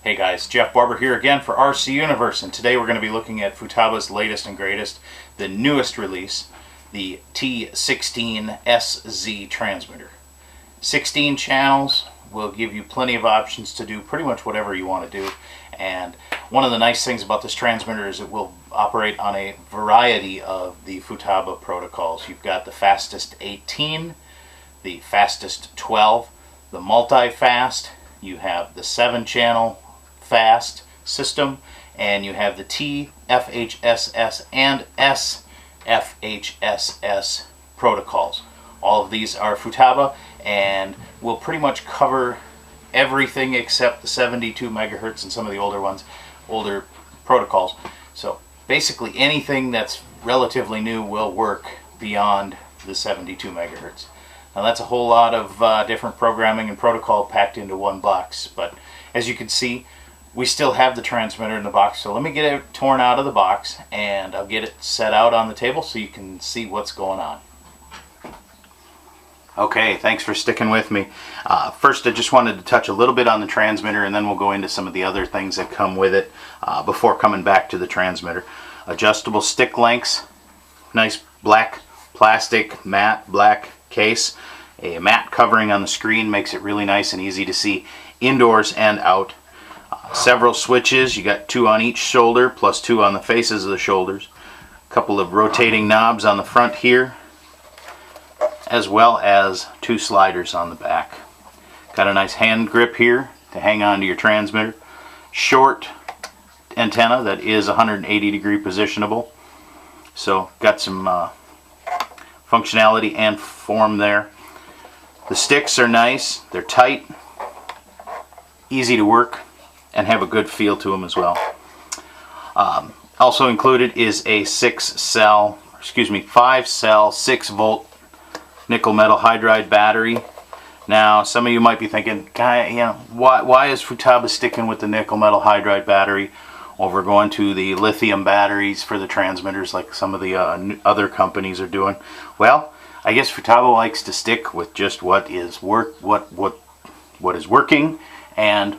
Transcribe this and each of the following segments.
Hey guys, Jeff Barber here again for RC Universe, and today we're going to be looking at Futaba's latest and greatest, the newest release, the T16SZ transmitter. 16 channels will give you plenty of options to do pretty much whatever you want to do, and one of the nice things about this transmitter is it will operate on a variety of the Futaba protocols. You've got the fastest 18, the fastest 12, the multi-fast, you have the 7-channel fast system, and you have the T, FHSS, and SFHSS protocols. All of these are Futaba and will pretty much cover everything except the 72 megahertz and some of the older protocols. So basically anything that's relatively new will work beyond the 72 megahertz. Now that's a whole lot of different programming and protocol packed into one box, but as you can see, we still have the transmitter in the box, so let me get it torn out of the box and I'll get it set out on the table so you can see what's going on. Okay, thanks for sticking with me. First, I just wanted to touch a little bit on the transmitter, and then we'll go into some of the other things that come with it before coming back to the transmitter. Adjustable stick lengths, nice black plastic matte black case. A matte covering on the screen makes it really nice and easy to see indoors and out. Several switches, you got 2 on each shoulder plus 2 on the faces of the shoulders. A couple of rotating knobs on the front here, as well as 2 sliders on the back. Got a nice hand grip here to hang on to your transmitter. Short antenna that is 180 degree positionable. So got some functionality and form there. The sticks are nice, they're tight, easy to work, and have a good feel to them as well. Also included is a 5-cell 6-volt nickel metal hydride battery. Now some of you might be thinking, why is Futaba sticking with the nickel metal hydride battery over going to the lithium batteries for the transmitters like some of the other companies are doing? Well, I guess Futaba likes to stick with just what is working, and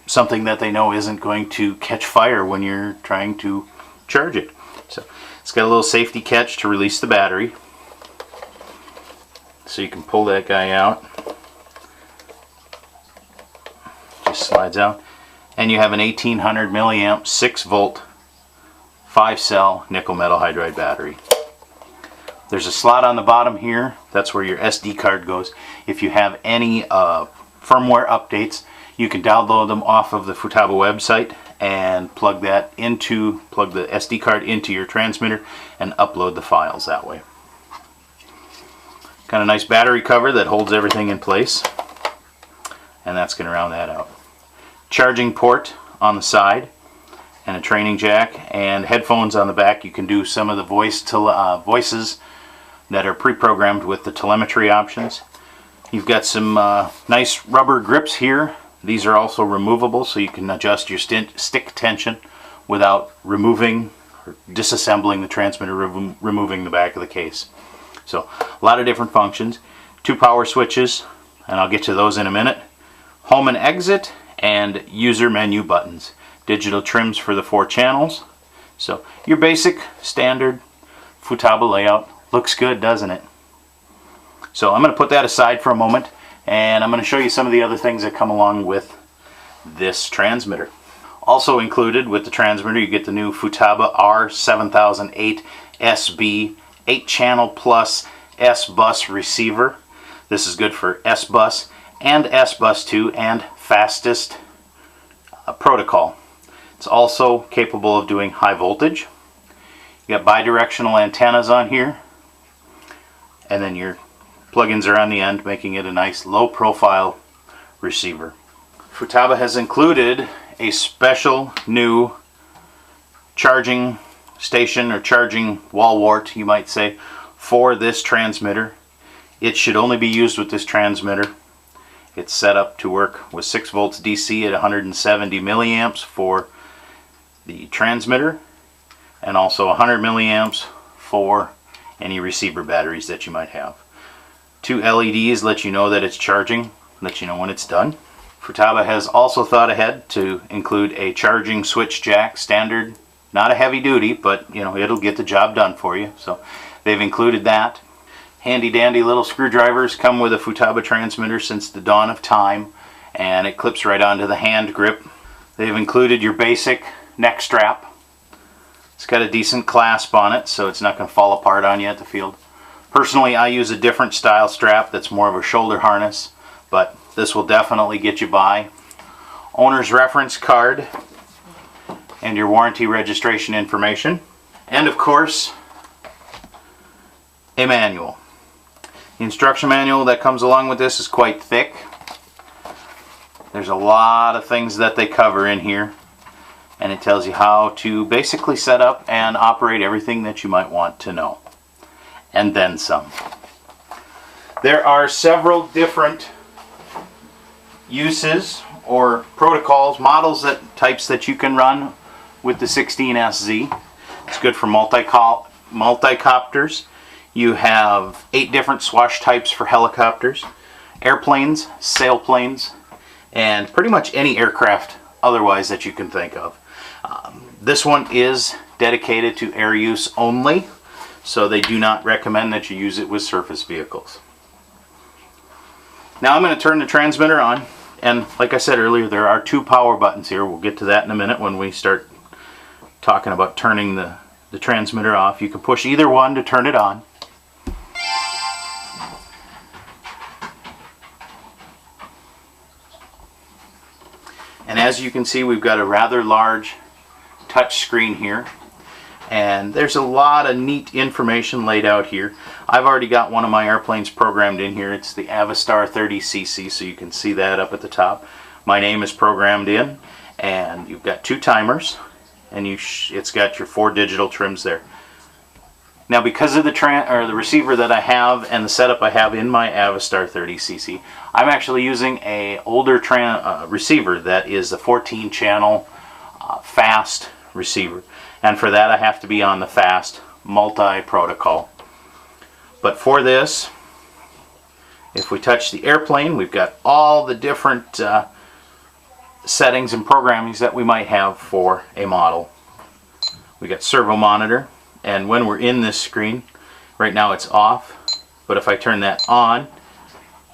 something that they know isn't going to catch fire when you're trying to charge it. So it's got a little safety catch to release the battery. So you can pull that guy out. Just slides out. And you have an 1800 milliamp 6-volt 5-cell nickel metal hydride battery. There's a slot on the bottom here. That's where your SD card goes. If you have any firmware updates, you can download them off of the Futaba website and plug the SD card into your transmitter and upload the files that way. Got a nice battery cover that holds everything in place, and that's going to round that out. Charging port on the side, and a training jack, and headphones on the back. You can do some of the voices that are pre-programmed with the telemetry options. You've got some nice rubber grips here. These are also removable, so you can adjust your stick tension without removing or disassembling the transmitter, removing the back of the case. So a lot of different functions. 2 power switches, and I'll get to those in a minute. Home and exit, and user menu buttons. Digital trims for the 4 channels. So your basic standard Futaba layout. Looks good, doesn't it? So I'm going to put that aside for a moment, and I'm going to show you some of the other things that come along with this transmitter. Also included with the transmitter, you get the new Futaba R7008 SB 8-channel plus S-Bus receiver. This is good for S-Bus and S-Bus 2 and fastest protocol. It's also capable of doing high voltage. You got bidirectional antennas on here, and then your plugins are on the end, making it a nice low profile receiver. Futaba has included a special new charging station, or charging wall wart you might say, for this transmitter. It should only be used with this transmitter. It's set up to work with 6 volts DC at 170 milliamps for the transmitter, and also 100 milliamps for any receiver batteries that you might have. 2 LEDs let you know that it's charging, let you know when it's done. Futaba has also thought ahead to include a charging switch jack, standard, not a heavy duty, but you know, it'll get the job done for you. So they've included that. Handy dandy little screwdrivers come with a Futaba transmitter since the dawn of time, and it clips right onto the hand grip. They've included your basic neck strap. It's got a decent clasp on it, so it's not going to fall apart on you at the field. Personally, I use a different style strap that's more of a shoulder harness, but this will definitely get you by. Owner's reference card and your warranty registration information. And of course, a manual. The instruction manual that comes along with this is quite thick. There's a lot of things that they cover in here, and it tells you how to basically set up and operate everything that you might want to know. And then some. There are several different uses or protocols, models, types that you can run with the 16SZ. It's good for multi-copters. You have 8 different swash types for helicopters, airplanes, sailplanes, and pretty much any aircraft otherwise that you can think of. This one is dedicated to air use only, so they do not recommend that you use it with surface vehicles. Now I'm going to turn the transmitter on, and like I said earlier, there are 2 power buttons here. We'll get to that in a minute when we start talking about turning the transmitter off. You can push either one to turn it on. And as you can see, we've got a rather large touch screen here, and there's a lot of neat information laid out here. I've already got one of my airplanes programmed in here. It's the Avistar 30cc, so you can see that up at the top. My name is programmed in, and you've got 2 timers, and it's got your 4 digital trims there. Now, because of the receiver that I have and the setup I have in my Avistar 30cc, I'm actually using a older receiver that is a 14-channel fast receiver, and for that I have to be on the fast multi-protocol. But for this, if we touch the airplane, we've got all the different settings and programmings that we might have for a model. We got servo monitor, and when we're in this screen, right now it's off, but if I turn that on,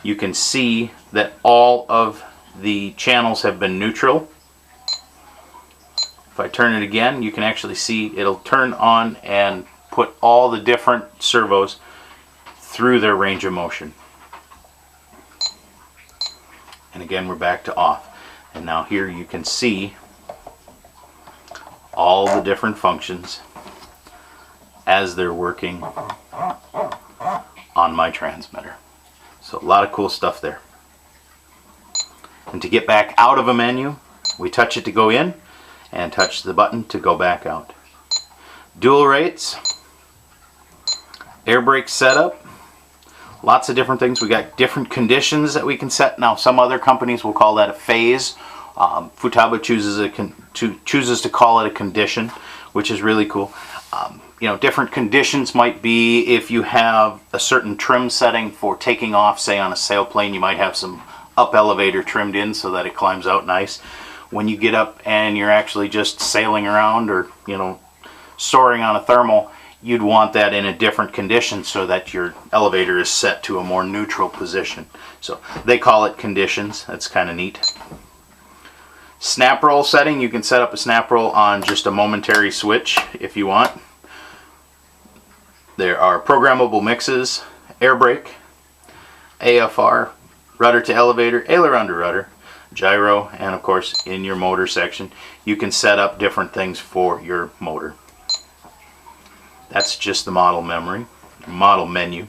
you can see that all of the channels have been neutral. If I turn it again, you can actually see it'll turn on and put all the different servos through their range of motion. And again, we're back to off. And now here you can see all the different functions as they're working on my transmitter. So a lot of cool stuff there. And to get back out of a menu, we touch it to go in and touch the button to go back out. Dual rates, air brake setup, lots of different things. We got different conditions that we can set. Now some other companies will call that a phase. Futaba chooses to call it a condition, which is really cool. You know, different conditions might be if you have a certain trim setting for taking off, say on a sailplane, you might have some up elevator trimmed in so that it climbs out nice. When you get up and you're actually just sailing around or, you know, soaring on a thermal, you'd want that in a different condition so that your elevator is set to a more neutral position. So they call it conditions. That's kind of neat. Snap roll setting, you can set up a snap roll on just a momentary switch if you want. There are programmable mixes, air brake, AFR, rudder to elevator, aileron to rudder, gyro, and of course in your motor section you can set up different things for your motor. That's just the model menu.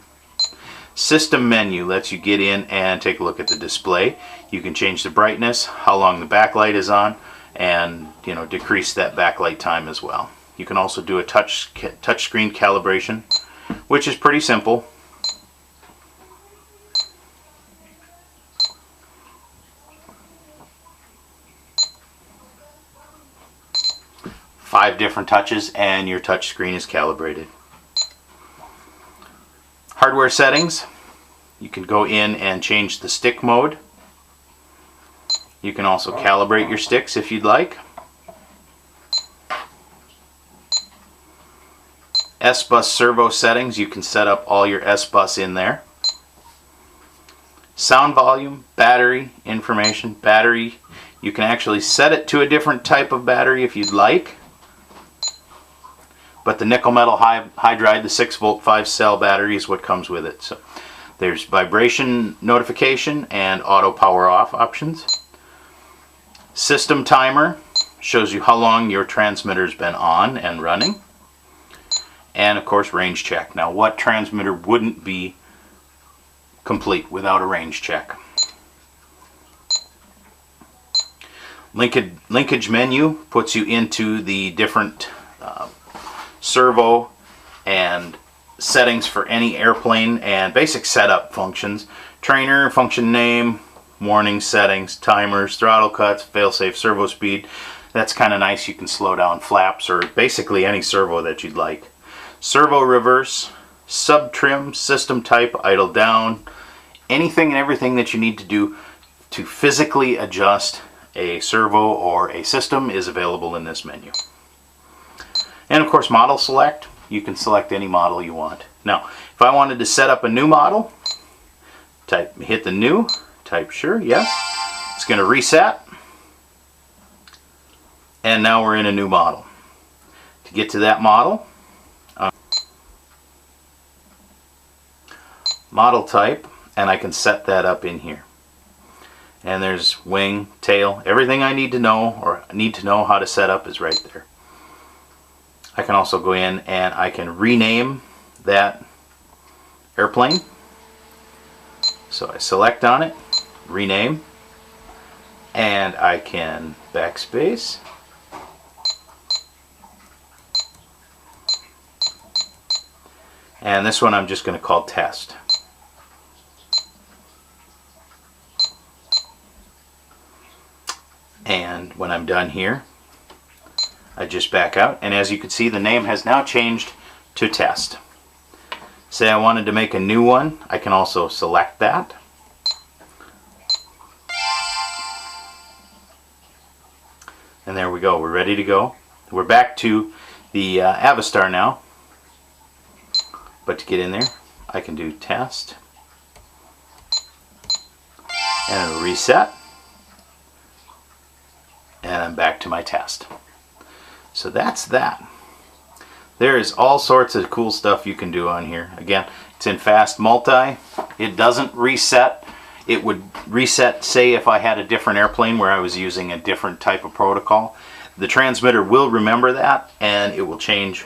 System menu lets you get in and take a look at the display. You can change the brightness, how long the backlight is on, and decrease that backlight time as well. You can also do a touch screen calibration, which is pretty simple. Five different touches and your touch screen is calibrated. Hardware settings, you can go in and change the stick mode, You can also calibrate your sticks if you'd like. S-Bus servo settings, you can set up all your S-Bus in there. Sound volume, battery information, battery, you can actually set it to a different type of battery if you'd like. But the nickel metal hydride, the 6-volt 5-cell battery is what comes with it. So there's vibration notification and auto power off options. System timer shows you how long your transmitter's been on and running. And of course range check. Now what transmitter wouldn't be complete without a range check? Linkage menu puts you into the different servo and settings for any airplane and basic setup functions. Trainer, function name, warning settings, timers, throttle cuts, failsafe servo speed. That's kind of nice. You can slow down flaps or basically any servo that you'd like. Servo reverse, sub trim, system type, idle down, anything and everything that you need to do to physically adjust a servo or a system is available in this menu. And of course model select, you can select any model you want. Now if I wanted to set up a new model, hit the new, type sure, yes, it's going to reset, and now we're in a new model. To get to that model, model type, and I can set that up in here. And there's wing, tail, everything I need to know or need to know how to set up is right there. I can also go in and I can rename that airplane. So I select on it, rename, and I can backspace. And this one I'm just going to call test. And when I'm done here, I just back out, and as you can see the name has now changed to test. Say I wanted to make a new one, I can also select that. And there we go, we're ready to go. We're back to the Avistar now. But to get in there, I can do test. And it'll reset. And I'm back to my test. So that's that. There is all sorts of cool stuff you can do on here. Again, it's in fast multi. It doesn't reset. It would reset, say, if I had a different airplane where I was using a different type of protocol. The transmitter will remember that, and it will change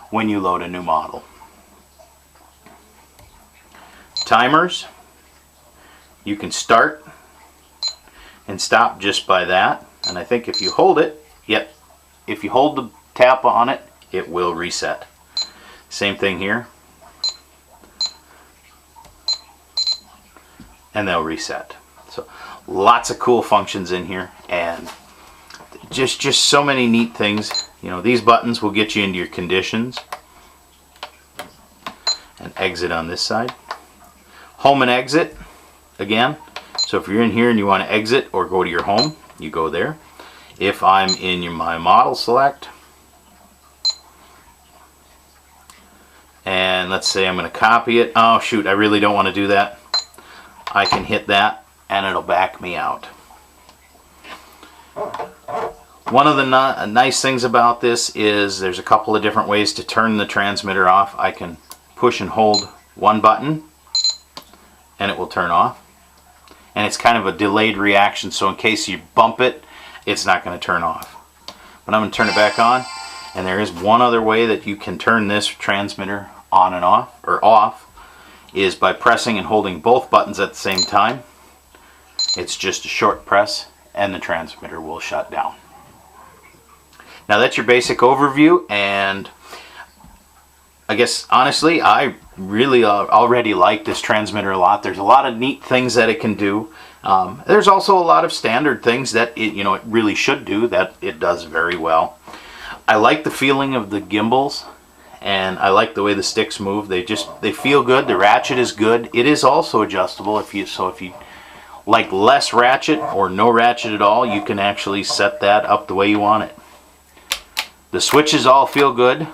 when you load a new model. Timers. You can start and stop just by that. And I think if you hold it, if you hold the tap on it, it will reset. Same thing here. And they'll reset. So lots of cool functions in here, and just so many neat things. You know, these buttons will get you into your conditions. And exit on this side. Home and exit again. So if you're in here and you want to exit or go to your home, you go there. If I'm in my model select, and let's say I'm going to copy it. Oh shoot, I really don't want to do that. I can hit that and it'll back me out. One of the nice things about this is there's a couple of different ways to turn the transmitter off. I can push and hold one button and it will turn off. And it's kind of a delayed reaction, so in case you bump it, it's not going to turn off. But I'm going to turn it back on, and there is one other way that you can turn this transmitter on and off, or off, is by pressing and holding both buttons at the same time. It's just a short press, and the transmitter will shut down. Now that's your basic overview, and I guess honestly I really already like this transmitter a lot. There's a lot of neat things that it can do. There's also a lot of standard things that it really should do that it does very well. I like the feeling of the gimbals, and I like the way the sticks move. They feel good. The ratchet is good. It is also adjustable if you like less ratchet or no ratchet at all, you can actually set that up the way you want it. The switches all feel good.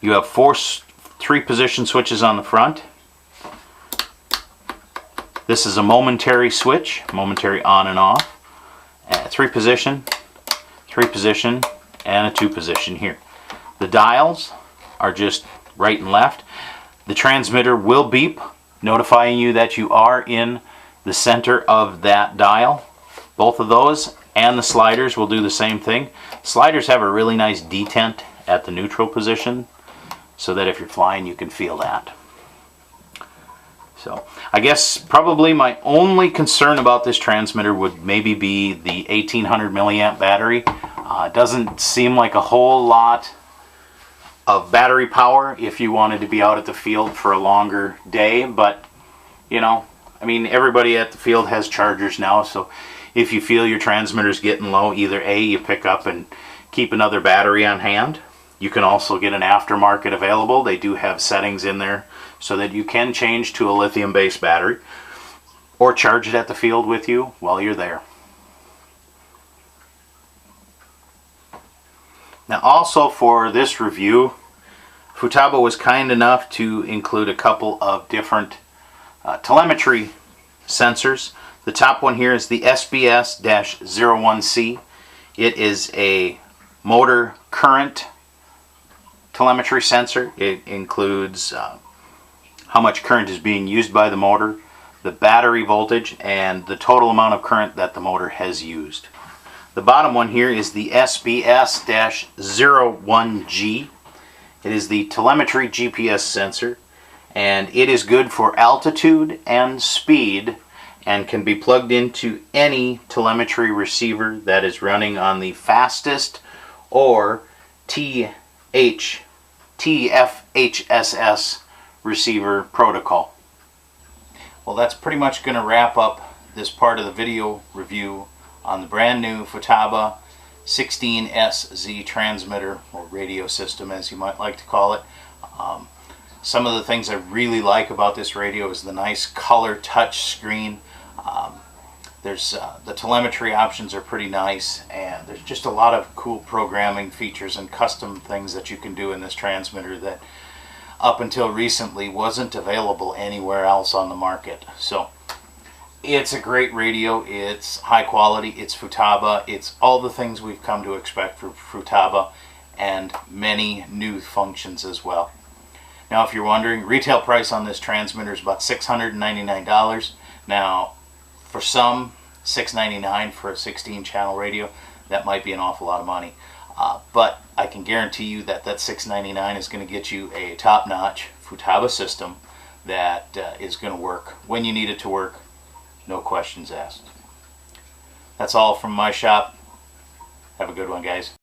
You have 3 position switches on the front. This is a momentary switch, momentary on and off. 3 position, and a 2 position here. The dials are just right and left. The transmitter will beep, notifying you that you are in the center of that dial. Both of those and the sliders will do the same thing. Sliders have a really nice detent at the neutral position, so that if you're flying you can feel that. So I guess probably my only concern about this transmitter would maybe be the 1800 milliamp battery. It doesn't seem like a whole lot of battery power if you wanted to be out at the field for a longer day, but you know, I mean, everybody at the field has chargers now, so if you feel your transmitter's getting low, either A, you pick up and keep another battery on hand. You can also get an aftermarket available. They do have settings in there so that you can change to a lithium-based battery or charge it at the field with you while you're there. Now also for this review, Futaba was kind enough to include a couple of different telemetry sensors. The top one here is the SBS-01C. It is a motor current telemetry sensor. It includes how much current is being used by the motor, the battery voltage, and the total amount of current that the motor has used. The bottom one here is the SBS-01G. It is the telemetry GPS sensor, and it is good for altitude and speed and can be plugged into any telemetry receiver that is running on the fastest or TFHSS receiver protocol. Well, that's pretty much going to wrap up this part of the video review on the brand new Futaba 16SZ transmitter, or radio system as you might like to call it. Some of the things I really like about this radio is the nice color touch screen. The telemetry options are pretty nice, and there's just a lot of cool programming features and custom things that you can do in this transmitter that up until recently wasn't available anywhere else on the market. So it's a great radio. It's high quality, it's Futaba, it's all the things we've come to expect from Futaba, and many new functions as well. Now if you're wondering, retail price on this transmitter is about $699. Now for some, $699 for a 16 channel radio, that might be an awful lot of money. But I can guarantee you that that $699 is going to get you a top-notch Futaba system that is going to work when you need it to work, no questions asked. That's all from my shop. Have a good one, guys.